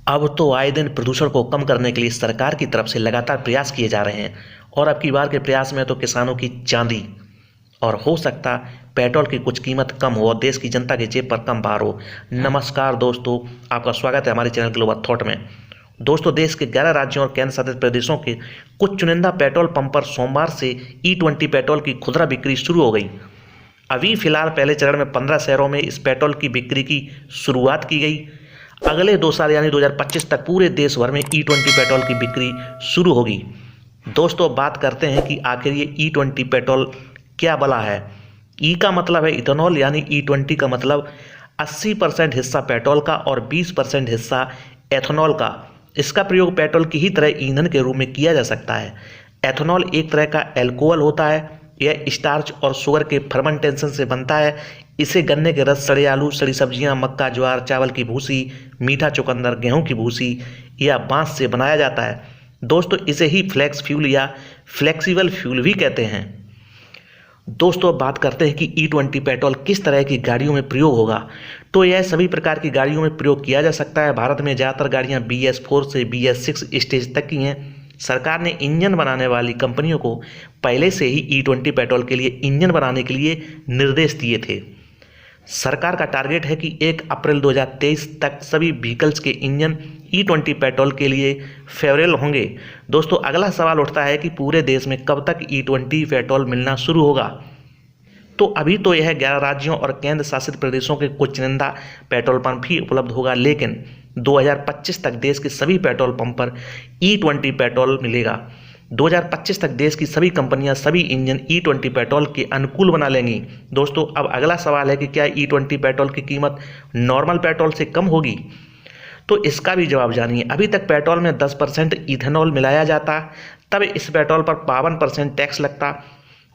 अब तो आए दिन प्रदूषण को कम करने के लिए सरकार की तरफ से लगातार प्रयास किए जा रहे हैं और अब की बार के प्रयास में तो किसानों की चांदी और हो सकता पेट्रोल की कुछ कीमत कम हो और देश की जनता के जेब पर कम भार हो। नमस्कार दोस्तों, आपका स्वागत है हमारे चैनल ग्लोबल थॉट में। दोस्तों, देश के 11 राज्यों और केंद्र शासित प्रदेशों के कुछ चुनिंदा पेट्रोल पंप पर सोमवार से E20 पेट्रोल की खुदरा बिक्री शुरू हो गई। अभी फिलहाल पहले चरण में 15 शहरों में इस पेट्रोल की बिक्री की शुरुआत की गई। अगले 2 साल यानी 2025 तक पूरे देश भर में E20 पेट्रोल की बिक्री शुरू होगी। दोस्तों, बात करते हैं कि आखिर ये E20 पेट्रोल क्या भला है। ई का मतलब है इथेनॉल, यानी E20 का मतलब 80% हिस्सा पेट्रोल का और 20% हिस्सा एथेनॉल का। इसका प्रयोग पेट्रोल की ही तरह ईंधन के रूप में किया जा सकता है। एथेनॉल एक तरह का एल्कोहल होता है। यह स्टार्च और शुगर के फर्मेंटेशन से बनता है। इसे गन्ने के रस, सड़े आलू, सड़ी सब्जियां, मक्का, ज्वार, चावल की भूसी, मीठा चुकंदर, गेहूं की भूसी या बांस से बनाया जाता है। दोस्तों, इसे ही फ्लेक्स फ्यूल या फ्लेक्सिबल फ्यूल भी कहते हैं। दोस्तों, अब बात करते हैं कि E20 पेट्रोल किस तरह की गाड़ियों में प्रयोग होगा। तो यह सभी प्रकार की गाड़ियों में प्रयोग किया जा सकता है। भारत में ज़्यादातर गाड़ियां BS4 से BS6 स्टेज तक की हैं। सरकार ने इंजन बनाने वाली कंपनियों को पहले से ही E20 पेट्रोल के लिए इंजन बनाने के लिए निर्देश दिए थे। सरकार का टारगेट है कि 1 अप्रैल 2023 तक सभी व्हीकल्स के इंजन E20 पेट्रोल के लिए फेवरेबल होंगे। दोस्तों, अगला सवाल उठता है कि पूरे देश में कब तक E20 पेट्रोल मिलना शुरू होगा। तो अभी तो यह 11 राज्यों और केंद्र शासित प्रदेशों के कुछ चुनिंदा पेट्रोल पंप ही उपलब्ध होगा, लेकिन 2025 तक देश के सभी पेट्रोल पंप पर E20 पेट्रोल मिलेगा। 2025 तक देश की सभी कंपनियां सभी इंजन E20 पेट्रोल के अनुकूल बना लेंगी। दोस्तों, अब अगला सवाल है कि क्या E20 पेट्रोल की कीमत नॉर्मल पेट्रोल से कम होगी। तो इसका भी जवाब जानिए। अभी तक पेट्रोल में 10% इथेनॉल मिलाया जाता, तब इस पेट्रोल पर 52% टैक्स लगता।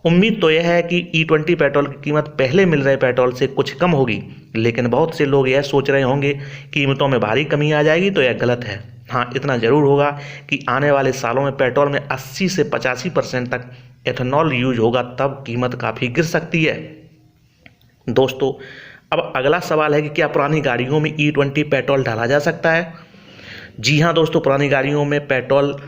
उम्मीद तो यह है कि E20 पेट्रोल की कीमत पहले मिल रहे पेट्रोल से कुछ कम होगी, लेकिन बहुत से लोग यह सोच रहे होंगे कीमतों में भारी कमी आ जाएगी, तो यह गलत है। हाँ, इतना ज़रूर होगा कि आने वाले सालों में पेट्रोल में 80 से 85% तक एथेनॉल यूज होगा, तब कीमत काफ़ी गिर सकती है। दोस्तों, अब अगला सवाल है कि क्या पुरानी गाड़ियों में E20 पेट्रोल डाला जा सकता है। जी हाँ दोस्तों, पुरानी गाड़ियों में पेट्रोल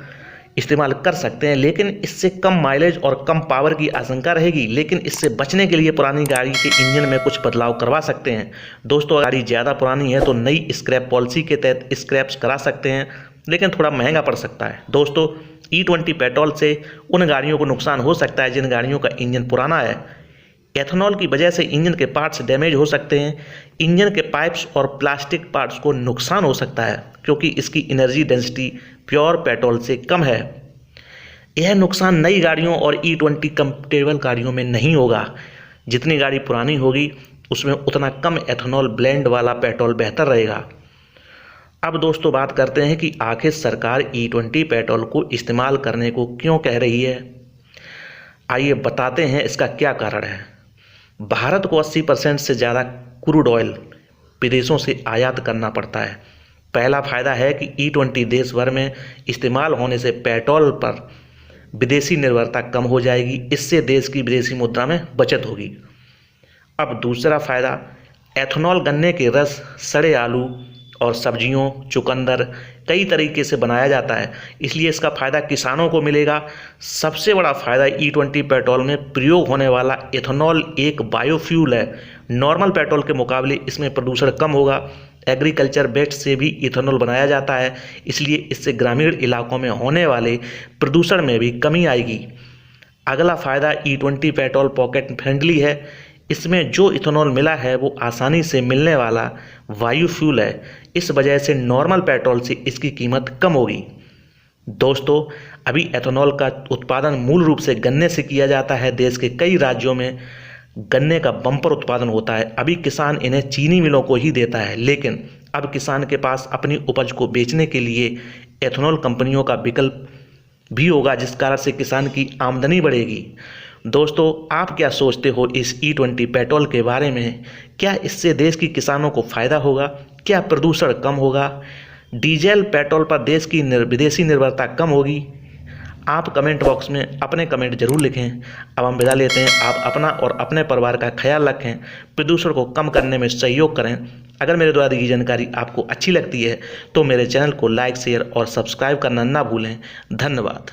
इस्तेमाल कर सकते हैं, लेकिन इससे कम माइलेज और कम पावर की आशंका रहेगी। लेकिन इससे बचने के लिए पुरानी गाड़ी के इंजन में कुछ बदलाव करवा सकते हैं। दोस्तों, गाड़ी ज़्यादा पुरानी है तो नई स्क्रैप पॉलिसी के तहत स्क्रैप्स करा सकते हैं, लेकिन थोड़ा महंगा पड़ सकता है। दोस्तों, E20 पेट्रोल से उन गाड़ियों को नुकसान हो सकता है जिन गाड़ियों का इंजन पुराना है। एथेनॉल की वजह से इंजन के पार्ट्स डैमेज हो सकते हैं। इंजन के पाइप्स और प्लास्टिक पार्ट्स को नुकसान हो सकता है, क्योंकि इसकी एनर्जी डेंसिटी प्योर पेट्रोल से कम है। यह नुकसान नई गाड़ियों और E20 कंपैटिबल गाड़ियों में नहीं होगा। जितनी गाड़ी पुरानी होगी उसमें उतना कम एथेनॉल ब्लेंड वाला पेट्रोल बेहतर रहेगा। अब दोस्तों, बात करते हैं कि आखिर सरकार E20 पेट्रोल को इस्तेमाल करने को क्यों कह रही है। आइए बताते हैं इसका क्या कारण है। भारत को 80% से ज़्यादा क्रूड ऑयल विदेशों से आयात करना पड़ता है। पहला फ़ायदा है कि E20 देश भर में इस्तेमाल होने से पेट्रोल पर विदेशी निर्भरता कम हो जाएगी। इससे देश की विदेशी मुद्रा में बचत होगी। अब दूसरा फ़ायदा, एथेनॉल गन्ने के रस, सड़े आलू और सब्जियों, चुकंदर कई तरीके से बनाया जाता है, इसलिए इसका फ़ायदा किसानों को मिलेगा। सबसे बड़ा फ़ायदा, E20 पेट्रोल में प्रयोग होने वाला एथेनॉल एक बायोफ्यूल है। नॉर्मल पेट्रोल के मुकाबले इसमें प्रदूषण कम होगा। एग्रीकल्चर वेस्ट से भी इथेनॉल बनाया जाता है, इसलिए इससे ग्रामीण इलाकों में होने वाले प्रदूषण में भी कमी आएगी। अगला फ़ायदा, E20 पेट्रोल पॉकेट फ्रेंडली है। इसमें जो इथेनॉल मिला है वो आसानी से मिलने वाला बायोफ्यूल है। इस वजह से नॉर्मल पेट्रोल से इसकी कीमत कम होगी। दोस्तों, अभी एथेनॉल का उत्पादन मूल रूप से गन्ने से किया जाता है। देश के कई राज्यों में गन्ने का बम्पर उत्पादन होता है। अभी किसान इन्हें चीनी मिलों को ही देता है, लेकिन अब किसान के पास अपनी उपज को बेचने के लिए एथेनॉल कंपनियों का विकल्प भी होगा, जिस कारण से किसान की आमदनी बढ़ेगी। दोस्तों, आप क्या सोचते हो इस E20 पेट्रोल के बारे में। क्या इससे देश की किसानों को फ़ायदा होगा? क्या प्रदूषण कम होगा? डीजल पेट्रोल पर देश की विदेशी निर्भरता कम होगी? आप कमेंट बॉक्स में अपने कमेंट जरूर लिखें। अब हम विदा लेते हैं। आप अपना और अपने परिवार का ख्याल रखें, प्रदूषण को कम करने में सहयोग करें। अगर मेरे द्वारा दी गई जानकारी आपको अच्छी लगती है तो मेरे चैनल को लाइक शेयर और सब्सक्राइब करना ना भूलें। धन्यवाद।